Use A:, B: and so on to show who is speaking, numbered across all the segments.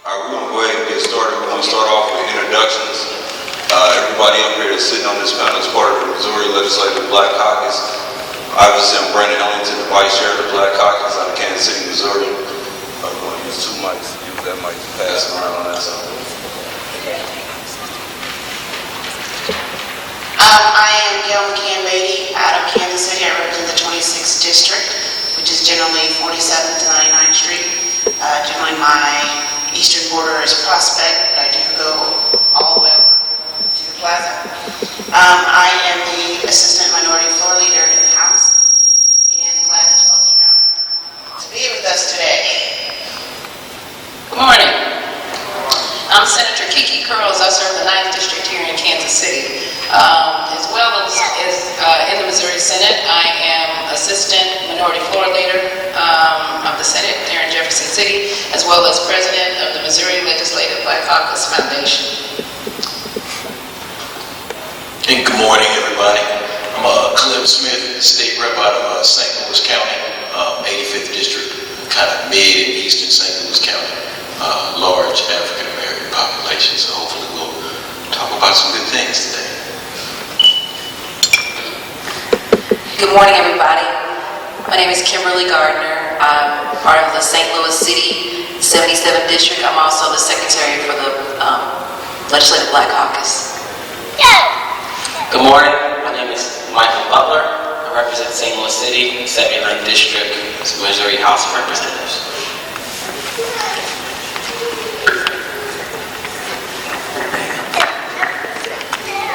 A: We're going to go ahead and get started. We're going to start off with introductions. Everybody up here that's sitting on this panel is part of the Missouri Legislative Black Caucus. Obviously, I'm Brandon Ellington, the Vice Chair of the Black Caucus out of Kansas City, Missouri. I'm going to use two mics. Use that mic to pass around on that side.
B: I am Gail McCann Beatty out of Kansas City. I represent the 26th District, which is generally 47th to 99th Street. Generally, my eastern border is Prospect, but I do go all the way over to the plaza. I am the Assistant Minority Floor Leader in the House, and glad that you all came out to be with us today.
C: Good morning. I'm Senator Kiki Curls. I serve the 9th District here in Kansas City. As well as in the Missouri Senate, I am Assistant Minority Floor Leader of the Senate there in Jefferson City, as well as President of the Missouri Legislative Black Caucus Foundation.
D: And good morning, everybody. I'm Clem Smith, State Rep out of St. Louis County, 85th District, kind of mid and eastern St. Louis County, large African-American population, so hopefully we'll talk about some good things today.
E: Good morning, everybody. My name is Kimberly Gardner. I'm part of the St. Louis City 77th District. I'm also the Secretary for the Legislative Black Caucus.
F: Good morning. My name is Michael Butler. I represent St. Louis City 79th District, Missouri House of Representatives.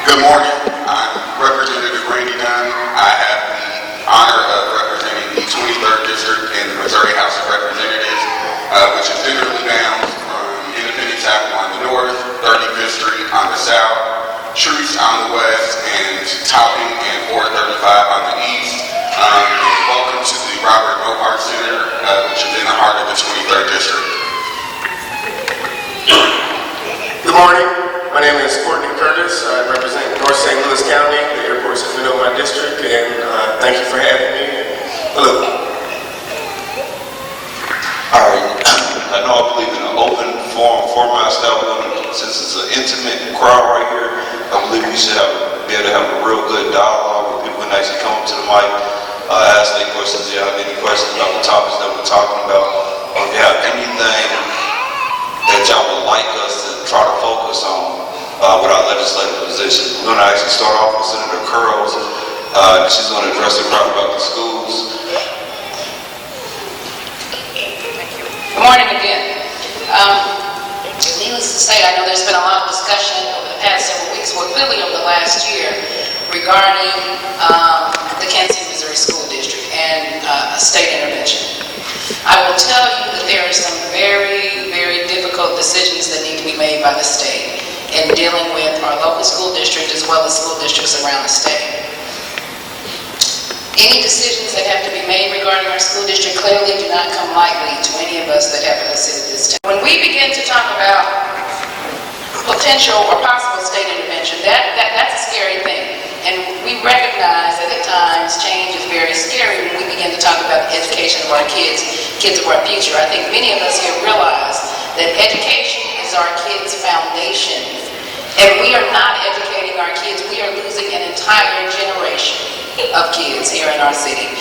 G: Good morning. I'm Representative Randy Dunn. I have the honor of representing the 23rd District in the Missouri House of Representatives, which is generally bound from Independence Avenue on the north, 35th Street on the south, Truce on the west, and Topping and 435 on the east. And welcome to the Robert Mohart Center, which is in the heart of the 23rd District.
H: Good morning. My name is Courtney Curtis. I represent North St. Louis County. The airport is in the middle of my district, and thank you for having me. Hello.
A: All right. I know I believe in an open forum format style, since it's an intimate crowd right here. I believe we should be able to have a real good dialogue where people can actually come up to the mic, ask their questions. If you have any questions about the topics that we're talking about, or if you have anything that y'all would like us to try to focus on with our legislative position. We're going to actually start off with Senator Curls. She's going to address the crowd about the schools.
C: Good morning again. Needless to say, I know there's been a lot of discussion over the past several weeks, well, clearly over the last year, regarding the Kansas City, Missouri School District and state intervention. I will tell you that there are some very, very difficult decisions that need to be made by the state in dealing with our local school district as well as school districts around the state. Any decisions that have to be made regarding our school district clearly do not come lightly to any of us that have considered this. When we begin to talk about potential or possible state intervention, that's a scary thing. And we recognize that at times change is very scary when we begin to talk about the education of our kids of our future. I think many of us here realize that education is our kids' foundation. And we are not educating our kids. We are losing an entire generation of kids here in our city.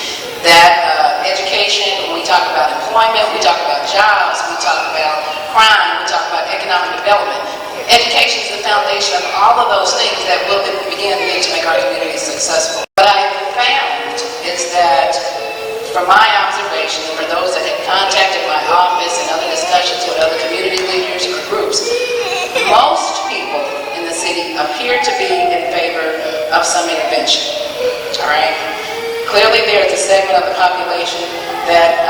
C: That education, when we talk about employment, we talk about jobs, we talk about crime, we talk about economic development. Education is the foundation of all of those things that will begin to make our community successful. What I have found is that, from my observation, for those that have contacted my office and other discussions with other community leaders or groups, most people in the city appear to be in favor of some intervention. All right? Clearly, there is a segment of the population that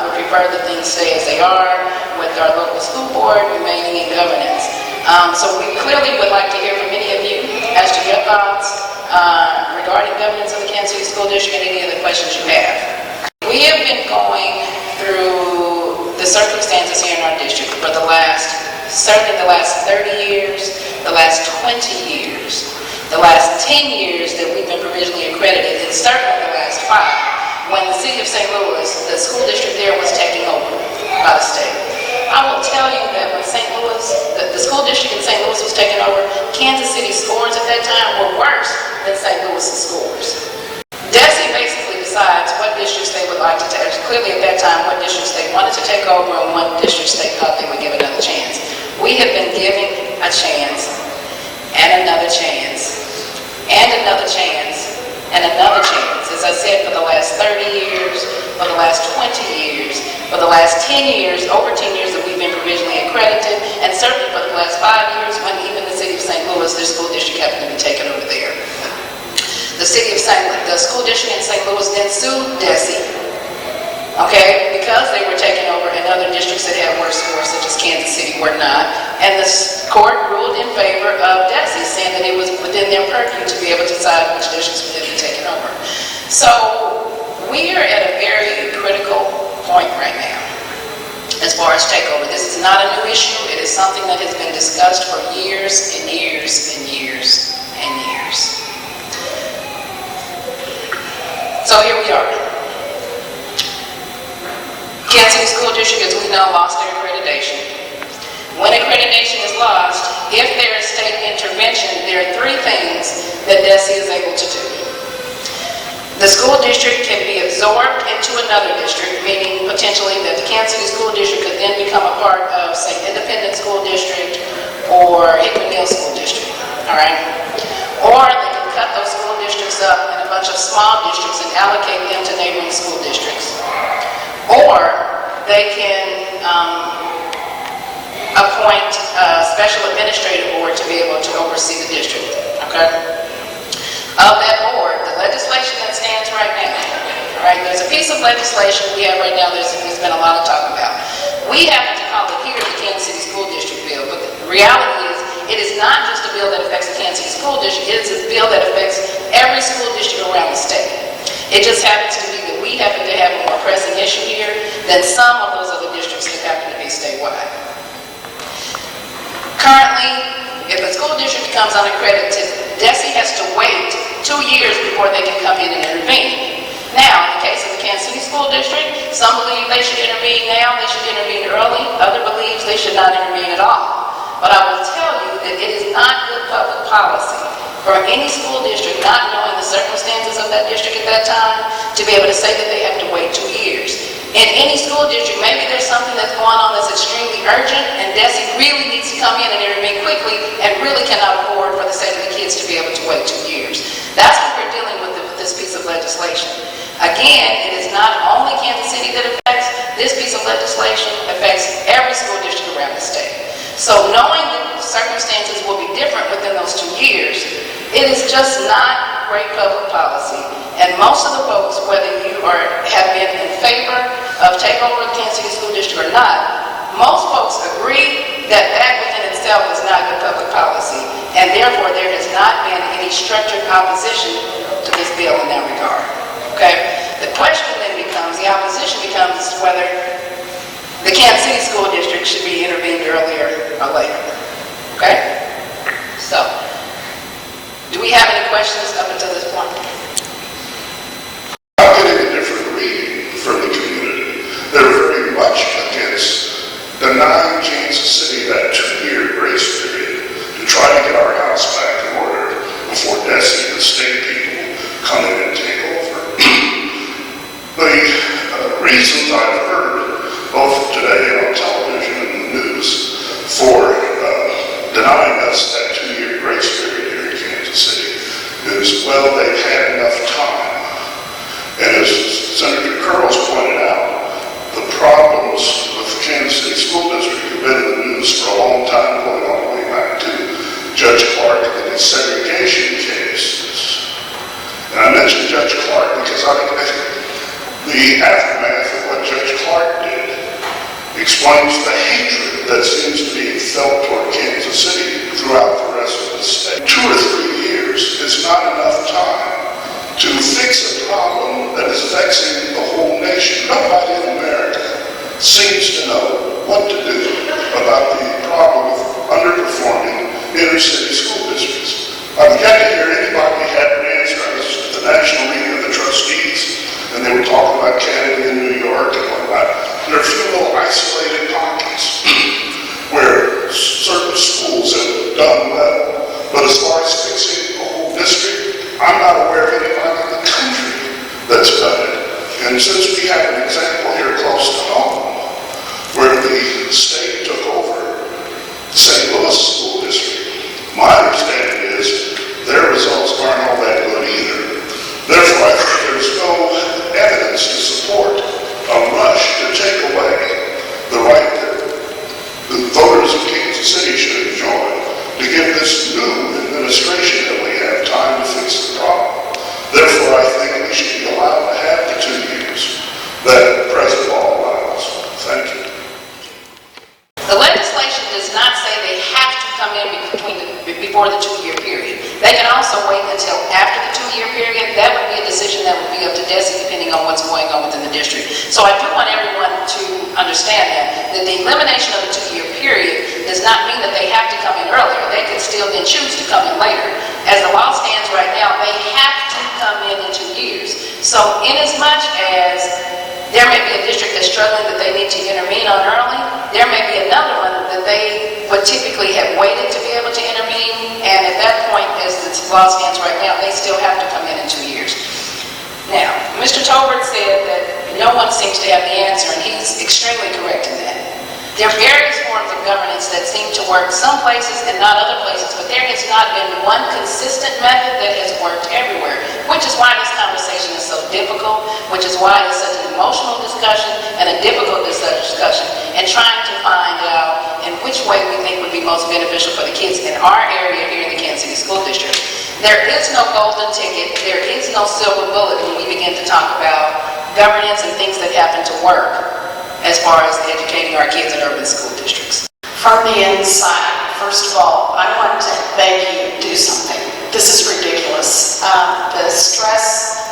C: would prefer that things stay as they are, with our local school board remaining in governance. So we clearly would like to hear from many of you as to your thoughts regarding governance of the Kansas City School District and any other questions you have. We have been going through the circumstances here in our district for certainly the last 30 years, the last 20 years, the last 10 years that we've been provisionally accredited, and certainly the last 5, when the city of St. Louis, the school district there was taken over by the state. I will tell you that when when St. Louis, the school district in St. Louis was taken over, Kansas City's scores at that time were worse than St. Louis's scores. DESE basically decides what districts they would like to take, clearly at that time, what districts they wanted to take over and what districts they thought they would give another chance. We have been giving a chance, and another chance, and another chance, and another chance. As I said, for the last 30 years, for the last 20 years, for the last 10 years, over 10 years that we've been provisionally accredited, and certainly for the last 5 years when even the city of St. Louis, their school district happened to be taken over there. The school district in St. Louis then sued DESE, okay, because they were taken over and other districts that had worse scores, such as Kansas City, were not. And the court ruled in favor of DESE, saying that it was within their purview to be able to decide which districts would be taken over. So we are at a very critical point right now as far as takeover. This is not a new issue. It is something that has been discussed for years and years and years and years. So here we are. Kansas City School District, as we know, lost their accreditation. When accreditation is lost, if there is state intervention, there are 3 things that DESE is able to do. The school district can be absorbed into another district, meaning potentially that the Kansas City School District could then become a part of, say, Independent School District or Hickman Hills School District, all right? Or they can cut those school districts up in a bunch of small districts and allocate them to neighboring school districts. Or they can appoint a special administrative board to be able to oversee the district, okay? Of that board, the legislation that stands right now, all right, there's a piece of legislation we have right now there's been a lot of talk about. We happen to call it here the Kansas City School District bill, but the reality is it is not just a bill that affects the Kansas City School District, it is a bill that affects every school district around the state. It just happens to be that we happen to have a more pressing issue here than some of those other districts that happen to be statewide. Currently, if a school district becomes unaccredited, DESE has to wait 2 years before they can come in and intervene. Now, in the case of the Kansas City School District, some believe they should intervene now, they should intervene early, other believes they should not intervene at all. But I will tell you that it is not good public policy for any school district, not knowing the circumstances of that district at that time, to be able to say that they have to wait 2 years. In any school district, maybe there's something that's going on that's extremely urgent, and DESE really needs to come in and intervene quickly, and really cannot afford for the sake of the kids to be able to wait 2 years. That's what we're dealing with this piece of legislation. Again, it is not only Kansas City that affects, this piece of legislation affects every school district around the state. So knowing that the circumstances will be different within those 2 years, it is just not great public policy. And most of the folks, whether you have been in favor of takeover of the Kansas City School District or not, most folks agree that that within itself is not good public policy. And therefore, there has not been any structured opposition to this bill in that regard. Okay? The question then becomes, the opposition becomes whether the Kansas City School District should be intervened earlier or later. Okay? So, do we have any questions up until this point?
I: I'm getting a different reading from the community. They're very much against denying Kansas City that 2-year grace period to try to get our house back in order before DESE and the state people come in and take over. The reasons I've heard, both today on television and the news, for denying us that 2-year grace period here in Kansas City is, well, they've had enough time. And as Senator Curls pointed out, the problems with the Kansas City School District have been in the news for a long time, going all the way back to Judge Clark and his segregation cases. And I mentioned Judge Clark because I think the aftermath of what Judge Clark did explains the hatred that seems to be felt toward Kansas City throughout the rest of the state. 2 or 3 years is not enough time to fix a problem that is vexing the whole nation. Nobody in America seems to know what to do about the problem of underperforming inner-city school districts. I've yet to hear anybody had an answer. I was at the National Meeting of the Trustees, and they were talking about Kennedy in New York and whatnot. There are a few little isolated pockets where new administration that we have time to fix the problem. Therefore, I think we should be allowed to have the 2 years that present law allows. Thank you.
C: The legislation does not say they have to come in before the 2-year period. They can also wait until after the 2-year period. That would be a decision that would be up to DESE depending on what's going on within the district. So I do want everyone to understand that the elimination of the 2-year period does not mean that they have to come in earlier. They could still then choose to come in later. As the law stands right now, they have to come in 2 years. So in as much as there may be a district that's struggling that they need to intervene on early, there may be another one that they would typically have waited to be able to intervene, and at that point, as the law stands right now, they still have to come in 2 years. Now, Mr. Tolbert said that no one seems to have the answer, and he's extremely correct in that. There are various forms of governance that seem to work some places and not other places, but there has not been one consistent method that has worked everywhere, which is why this conversation is so difficult, which is why it's such an emotional discussion and a difficult discussion, and trying to find out in which way we think would be most beneficial for the kids in our area here in the Kansas City School District. There is no golden ticket, there is no silver bullet when we begin to talk about governance and things that happen to work as far as educating our kids in urban school districts.
J: From the inside, first of all, I want to beg you to do something. This is ridiculous. The stress,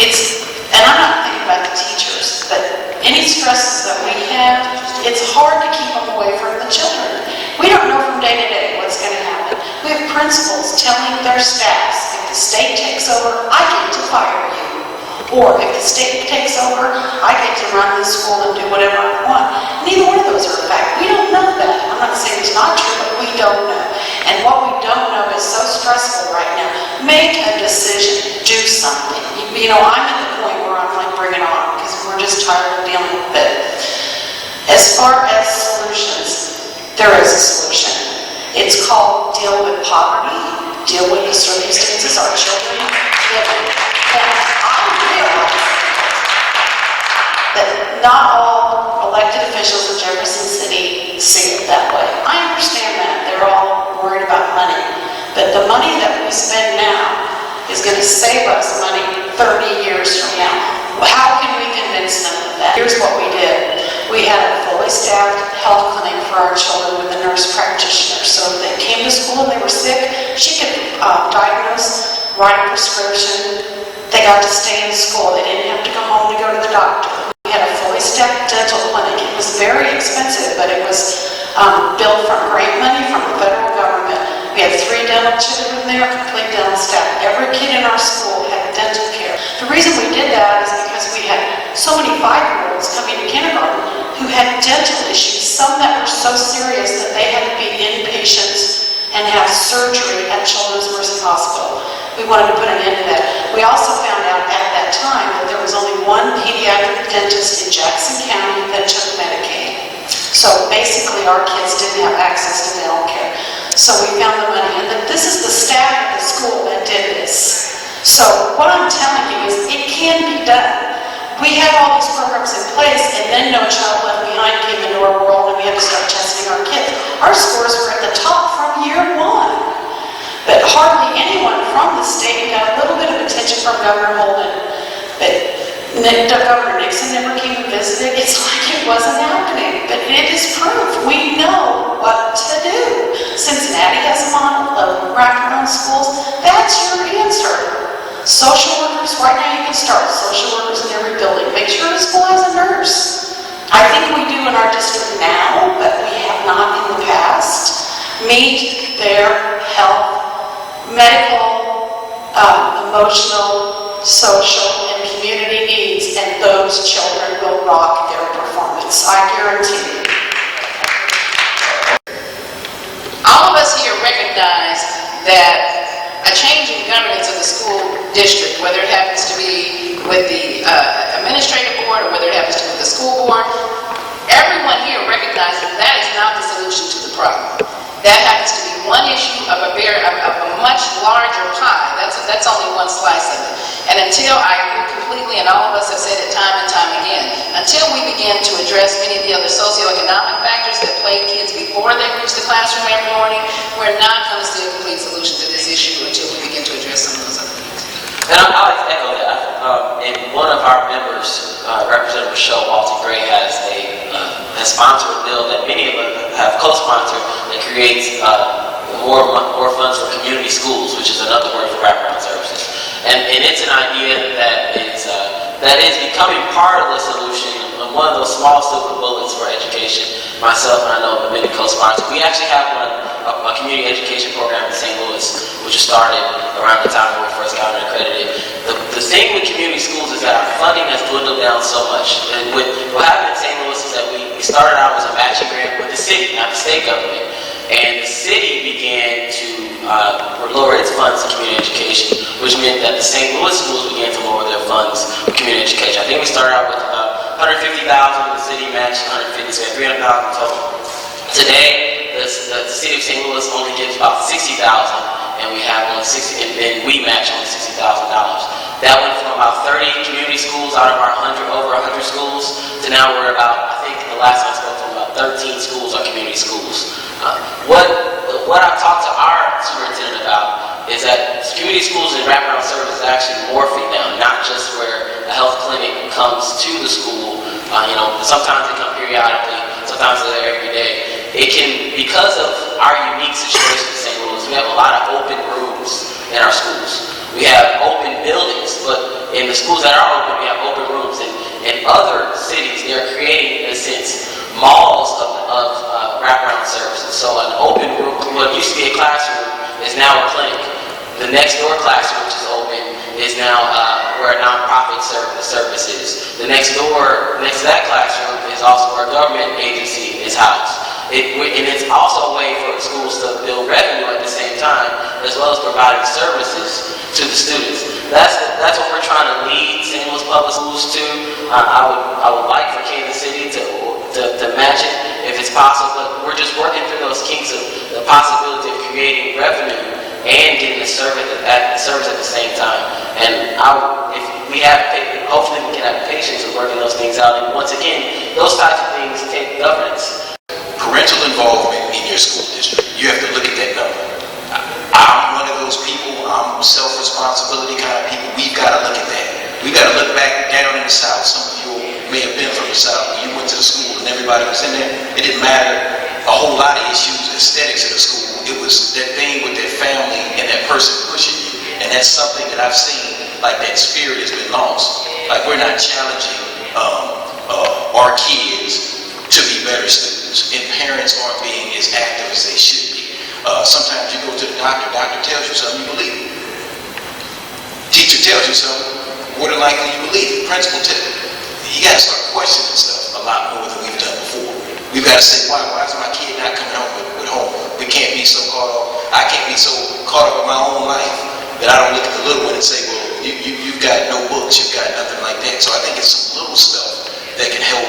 J: and I'm not thinking about the teachers, but any stresses that we have, it's hard to keep them away from the children. We don't know from day to day what's going to happen. We have principals telling their staffs, if the state takes over, I get to fire you. Or if the state takes over, I get to run the school and do whatever I want. Neither one of those are a fact. We don't know that. I'm not saying it's not true, but we don't know. And what we don't know is so stressful right now. Make a decision. Do something. You know, I'm at the point where I'm like, bring it on, because we're just tired of dealing with it. As far as solutions, there is a solution. It's called deal with poverty, deal with the circumstances our children live in. That not all elected officials in Jefferson City see it that way. I understand that. They're all worried about money. But the money that we spend now is going to save us money 30 years from now. How can we convince them of that? Here's what we did. We had a fully staffed health clinic for our children with a nurse practitioner. So if they came to school and they were sick, she could diagnose, write a prescription. They got to stay in school. They didn't have to come home to go to the doctor. We had a fully staffed dental clinic. It was very expensive, but it was built from grant money from the federal government. We had 3 dental children there, complete dental staff. Every kid in our school had dental care. The reason we did that is because we had so many 5-year-olds coming to kindergarten who had dental issues, some that were so serious that they had to be inpatients and have surgery at Children's Mercy Hospital. We wanted to put an end to that. We also found out at that time that there was only one pediatric dentist in Jackson County that took Medicaid. So basically our kids didn't have access to dental care. So we found the money, and this is the staff at the school that did this. So what I'm telling you is it can be done. We had all these programs in place, and then No Child Left Behind came into our world, and we had to start testing our kids. Our scores were at the top from year 1. But hardly anyone from the state got a little bit of attention from Governor Holden. But Governor Nixon never came and visited. It's like it wasn't happening. But it is proof. We know what to do. Cincinnati has a model of wraparound schools. That's your answer. Social workers, right now you can start social workers in every building. Make sure the school has a nurse. I think we do in our district now, but we have not in the past. Meet their health, medical, emotional, social, and community needs, and those children will rock their performance. I guarantee you.
C: All of us here recognize that a change in governance of the school district, whether it happens to be with the administrative board or whether it happens to be with the school board, everyone here recognizes that is not the solution to the problem. That happens to be one issue of a much larger pie. That's only one slice of it. And until I agree completely, and all of us have said it time and time again, until we begin to address many of the other socioeconomic factors that plague kids before before they reach the classroom every morning, we're not going to see a complete solution to this issue until we begin to address some of those other things.
F: And I'd like to echo that. And one of our members, Representative Michelle Walton Gray, has sponsored a bill that many of us have co-sponsored that creates more funds for community schools, which is another word for wraparound services. And it's an idea that is becoming part of the solution, one of those small silver bullets for education. Myself and I know many co-sponsors. We actually have a community education program in St. Louis, which was started around the time when we first got accredited. The thing with community schools is that our funding has dwindled down so much. And what happened in St. Louis is that we started out as a matching grant with the city, not the state government. And the city began to lower its funds to community education, which meant that the St. Louis schools began to lower their funds for community education. I think we started out with $150,000, the city matched $150,000, so we had $300,000 total. Today, the city of St. Louis only gives about $60,000, and we have only and then we match only $60,000. That went from about 30 community schools out of our over 100 schools to now we're about, I think the last time I spoke to about 13 schools are community schools. What I've talked to our superintendent about is that community schools and wraparound service is actually morphing now, not just where a health clinic comes to the school. Sometimes they come periodically, sometimes they're there every day. It can, because of our unique situation in St. Louis, we have a lot of open rooms in our schools. We have open buildings, but in the schools that are open, we have open rooms. And in other cities, they're creating, in a sense, malls of wraparound services. So an open room, what used to be a classroom, is now a clinic. The next door classroom, which is open, is now where a nonprofit service is. The next door, next to that classroom, is also where a government agency is housed. And it's also a way for schools to build revenue at the same time, as well as providing services to the students. That's what we're trying to lead St. Louis Public Schools to. I would like for Kansas City to match it if it's possible, but we're just working through those kinks of the possibility of creating revenue and getting the service at the same time. And if we have, hopefully we can have patience with working those things out. And once again, those types of things take governance.
D: Parental involvement in your school district, you have to look at that number. I'm one of those people, I'm self-responsibility kind of people. We've got to look at that. We've got to look back down in the South. Some of you may have been from the South. When you went to the school and everybody was in there, it didn't matter a whole lot of issues, aesthetics of the school. It was that thing with that family and that person pushing you. And that's something that I've seen, like that spirit has been lost. Like we're not challenging our kids to be better students, and parents aren't being as active as they should be. Sometimes you go to the doctor tells you something, you believe it. Teacher tells you something, more than likely you believe it. Principal tells you. You gotta start questioning stuff a lot more than we've done before. We've got to say, why is my kid not coming home with homework? We can't be so caught up. I can't be so caught up in my own life that I don't look at the little one and say, well, you've got no books, you've got nothing like that. So I think it's some little stuff that can help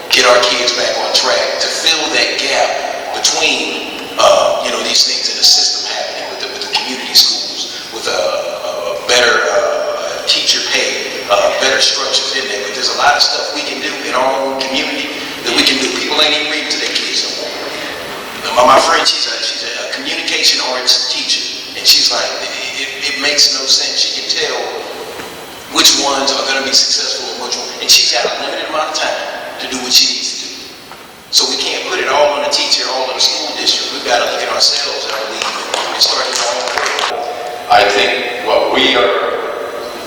D: get our kids back on track to fill that gap between these things in the system happening with the community schools, with better teacher pay, better structures in there. But there's a lot of stuff we can do in our own community that we can do. People ain't even reading to their kids no more. My friend, she's a communication arts teacher, and she's like, it makes no sense. She can tell which ones are going to be successful and which one, and she's got a limited amount of time to do what she needs to do. So we can't put it all on the teacher, all on the school district. We've got to look at ourselves, I believe, and start in our own way.
K: I think what we are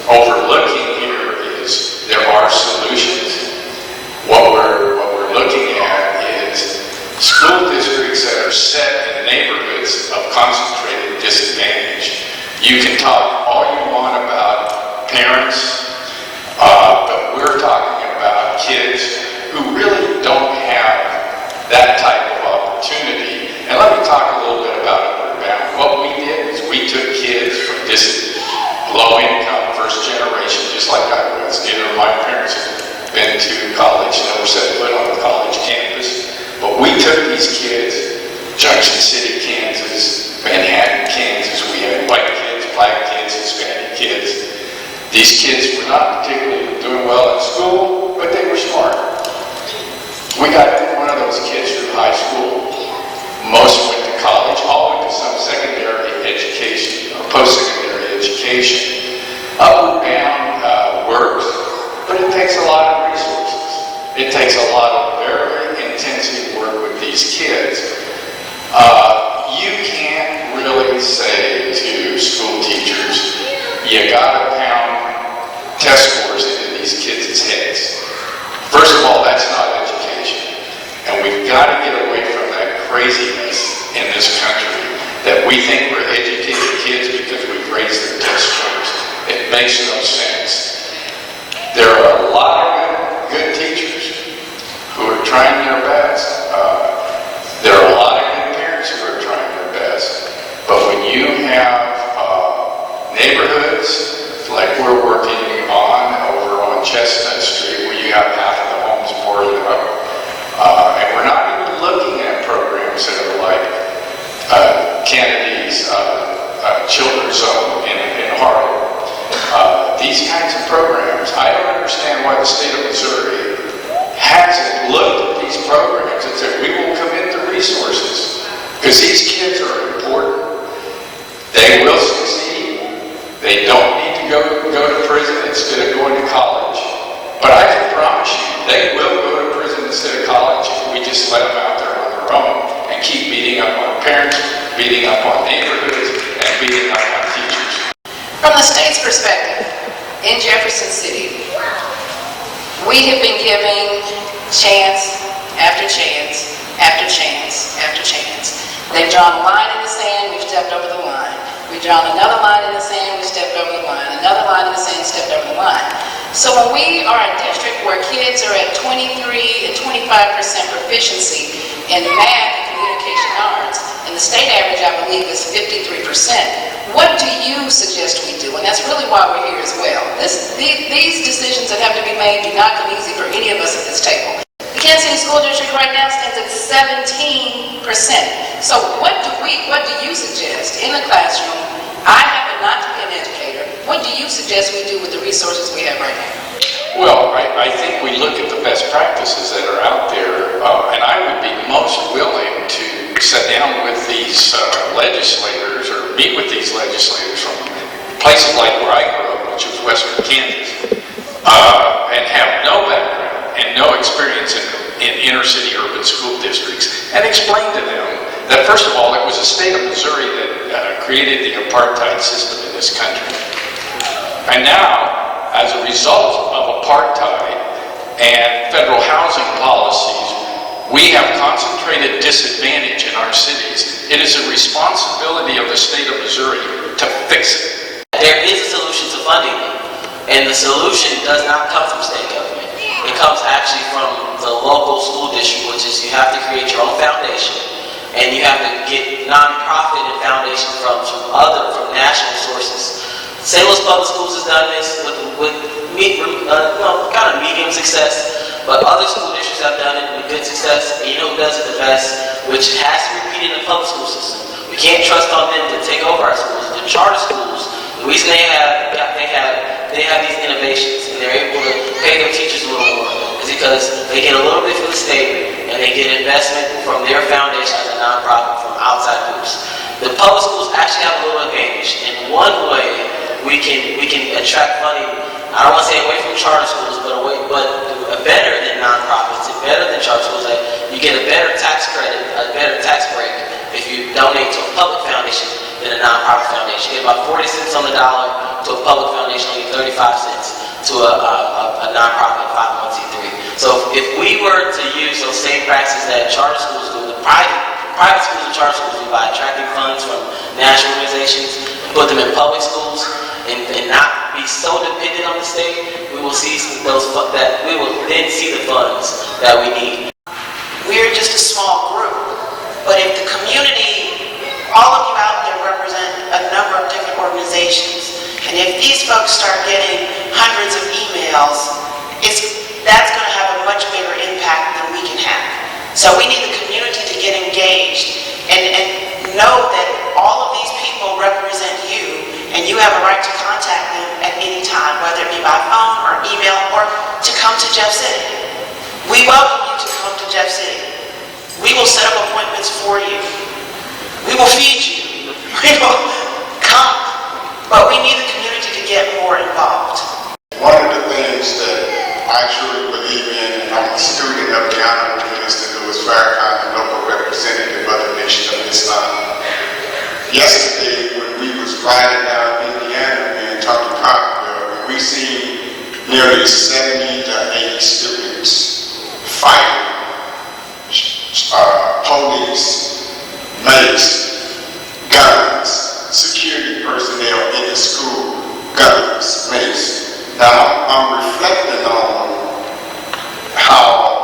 K: overlooking here is there are solutions. What we're looking at is school districts that are set in neighborhoods of concentrated disadvantage. You can talk all you want about parents, but we're talking about kids who really don't have that type of opportunity. And let me talk a little bit about Underbound. What we did is we took kids from this low-income first generation, just like I was. My parents have been to college, never set foot on a college campus. But we took these kids, Junction City, Kansas, Manhattan, Kansas. We had white kids, black kids, Hispanic kids. These kids were not particularly doing well in school, but they were smart. We got one of those kids through high school. always say to school teachers, you gotta pound test scores into these kids' heads. First of all, that's not education. And we've got to get away from that craziness in this country that we think we're educated kids because we've raised their test scores. It makes no sense. There are a lot of good teachers who are trying their best. There are a lot of good parents who are trying their best. But when you have neighborhoods like we're working on over on Chestnut Street, where you have half of the homes boarded up, and we're not even looking at programs that are like Kennedy's Children's Zone in Harlem. These kinds of programs, I don't understand why the state of Missouri hasn't looked at these programs and said, we will commit the resources, because these kids are important. They will succeed. They don't need to go to prison instead of going to college. But I can promise you, they will go to prison instead of college if we just let them out there on their own and keep beating up on parents, beating up on neighborhoods, and beating up on teachers.
C: From the state's perspective, in Jefferson City, we have been giving chance after chance after chance after chance. They've drawn a line in the sand, we've stepped over the line. We've drawn another line in the sand, we stepped over the line. Another line in the sand, stepped over the line. So when we are a district where kids are at 23 and 25% proficiency in math and communication arts, and the state average, I believe, is 53%, what do you suggest we do? And that's really why we're here as well. These decisions that have to be made do not come easy for any of us at this table. The Kansas City School District right now stands at 17%. So what do you suggest in the classroom? I happen not to be an educator. What do you suggest we do with the resources we have right now?
K: Well, I think we look at the best practices that are out there, and I would be most willing to sit down with these legislators or meet with these legislators from places like where I grew up, which was Western Kansas, and have no background and no experience in inner city urban school districts, and explain to them that, first of all, it was the state of Missouri that created the apartheid system in this country. And now, as a result of apartheid and federal housing policies, we have concentrated disadvantage in our cities. It is a responsibility of the state of Missouri to fix it.
F: There is a solution to funding, and the solution does not come from state government. It comes actually from the local school district, which is you have to create your own foundation, and you have to get nonprofit and foundation from national sources. St. Louis Public Schools has done this with kind of medium success, but other school districts have done it with good success. And you know who does it the best, which has to repeat in the public school system. We can't trust on them to take over our schools. The charter schools, the reason they have these innovations and they're able to pay their teachers a little more is because they get a little bit from the state and they get investment from their foundation as a nonprofit from outside groups. The public schools actually have a little advantage. In one way, we can attract funding. I don't want to say away from charter schools, but better than nonprofits and better than charter schools. Like you get a better tax credit, a better tax break if you donate to a public foundation than a nonprofit foundation. You get about 40 cents on the dollar to a public foundation, only 35 cents to a nonprofit 501c3. So if we were to use those same practices that charter schools do, the private schools and charter schools do by attracting funds from national organizations and put them in public schools and not be so dependent on the state, we will see we will then see the funds that we need.
B: We're just a small group, but if the community, all of you out there represent a number of different organizations, and if these folks start getting hundreds of emails, that's going to have a much bigger impact than we can have. So we need the community to get engaged and know that all of these people represent you, and you have a right to contact them at any time, whether it be by phone or email or to come to Jeff City. We welcome you to come to Jeff City. We will set up appointments for you. We will feed you. We will come. But we need the community to get more involved.
G: One of the things that I truly believe in, and I'm a student of the Honorable Minister Louis Farrakhan, the local representative of the Nation of Islam. Yesterday,
H: nearly 70 to 80 students fighting, police, mace, guns, security personnel in the school, guns, mace. Now, I'm reflecting on how,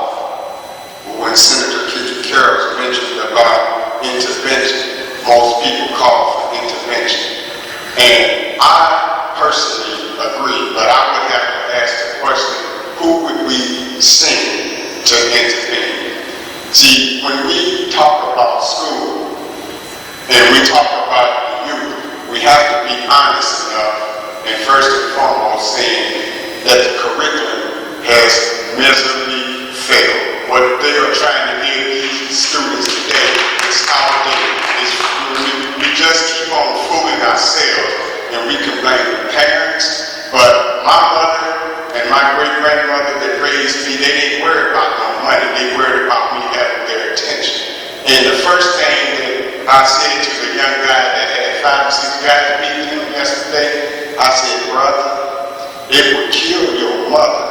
H: when Senator Keith Carroll mentioned about intervention, most people call for intervention. And I personally agree, but I would have to ask the question, who would we send to intervene? See, when we talk about school and we talk about the youth, we have to be honest enough and first and foremost saying that the curriculum has miserably failed. What they are trying to give these students today is outdated. We just keep on fooling ourselves and we can blame the parents, but my mother and my great-grandmother that raised me, they didn't worry about no money, they worried about me having their attention. And the first thing that I said to the young guy that had 5 or 6 guys to meet him yesterday, I said, brother, it would kill your mother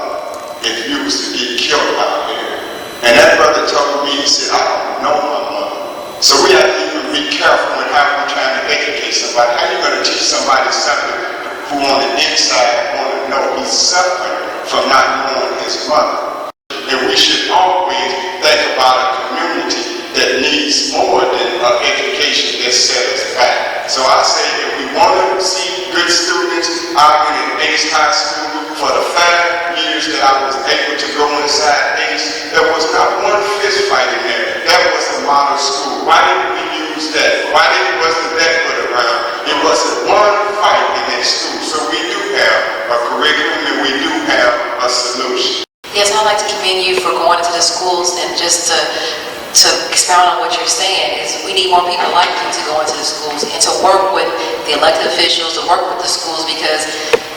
H: if you was to get killed out here. And that brother told me, he said, I don't know my mother. So we have to even be careful in how we're trying to educate somebody. How are you going to teach somebody something who on the inside want to know he's suffering from not knowing his mother? And we should always think about a community that needs more than an education that set us back. So I say if we want to see good students out in Ace High School, for the 5 years that I was able to go inside Ace, there was not one fist fight in there. That was a model school. Why didn't we use that? Why wasn't that put around? It wasn't one fight in that school. So we do have a curriculum and we do have a solution.
E: Yes, I'd like to commend you for going into the schools and just to expound on what you're saying is we need more people like you to go into the schools and to work with the elected officials, to work with the schools, because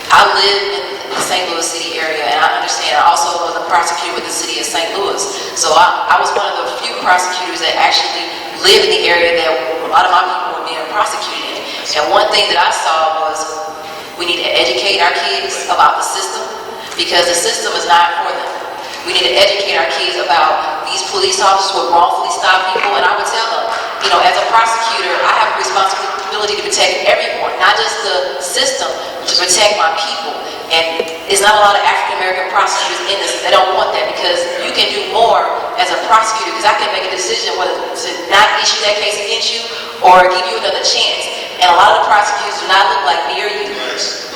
E: I live in the St. Louis City area and I understand. I also was a prosecutor with the city of St. Louis. So I was one of the few prosecutors that actually lived in the area that a lot of my people were being prosecuted in. And one thing that I saw was we need to educate our kids about the system, because the system is not for them. We need to educate our kids about these police officers who wrongfully stop people, and I would tell them, you know, as a prosecutor, I have a responsibility to protect everyone, not just the system, to protect my people. And there's not a lot of African American prosecutors in this. They don't want that, because you can do more as a prosecutor, because I can make a decision whether to not issue that case against you or give you another chance. And a lot of the prosecutors do not look like near you.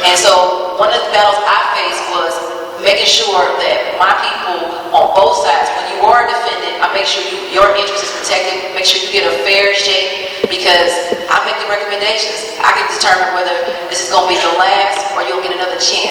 E: And so one of the battles I faced was making sure that my people on both sides, when you are a defendant, I make sure your interest is protected, make sure you get a fair shake, because I make the recommendations. I can determine whether this is going to be the last or you'll get another chance.